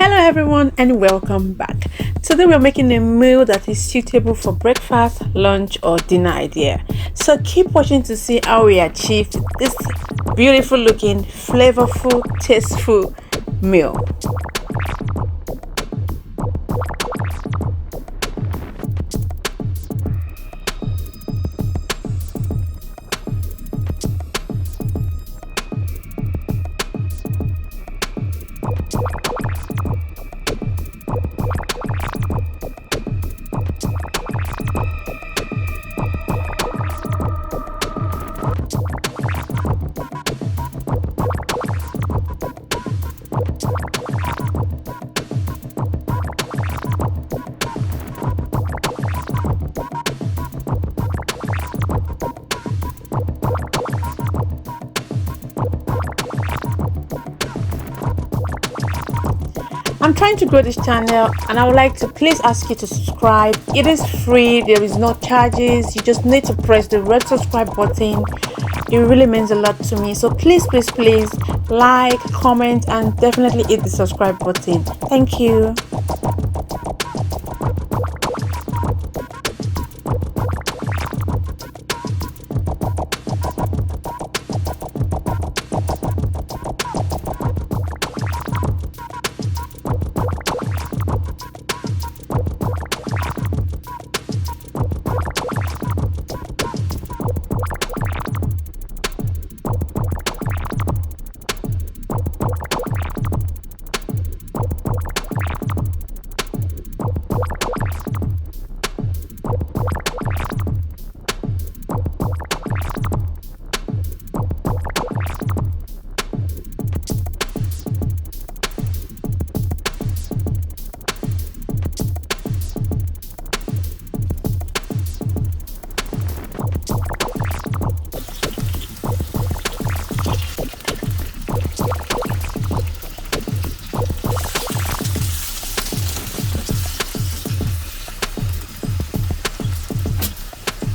Hello everyone and welcome back. Today we're making a meal that is suitable for breakfast, lunch or dinner idea. So keep watching to see how we achieved this beautiful looking, flavorful, tasteful meal. I'm trying to grow this channel and I would like to please ask you to subscribe. It is free, there is no charges. You just need to press the red subscribe button. It really means a lot to me. So please like, comment and definitely hit the subscribe button. Thank you.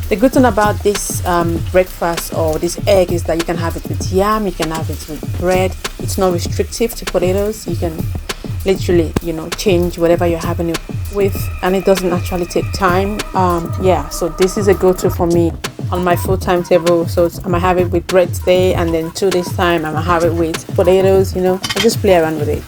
The good thing about this breakfast or this egg is that you can have it with yam, you can have it with bread. It's not restrictive to potatoes. You can literally, change whatever you're having it with, and it doesn't actually take time. So this is a go-to for me on my full timetable. So I might have it with bread today, and then 2 days time I might have it with potatoes. I just play around with it.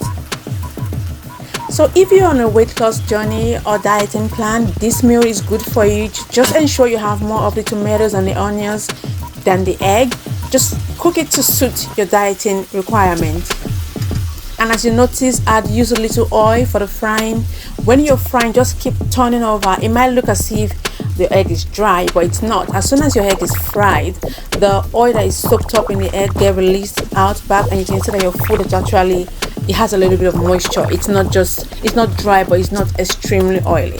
So if you're on a weight loss journey or dieting plan, this meal is good for you. Just ensure you have more of the tomatoes and the onions than the egg. Just cook it to suit your dieting requirement. And as you notice, use a little oil for the frying. When you're frying, just keep turning over. It might look as if the egg is dry, but it's not. As soon as your egg is fried, the oil that is soaked up in the egg get released out back, and you can see that your food is actually, it has a little bit of moisture. It's not dry, but it's not extremely oily.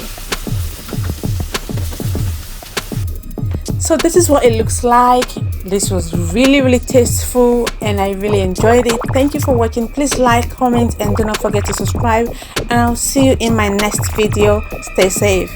So this is what it looks like. This was really tasteful and I really enjoyed it. Thank you for watching. Please like, comment and do not forget to subscribe, and I'll see you in my next video. Stay safe.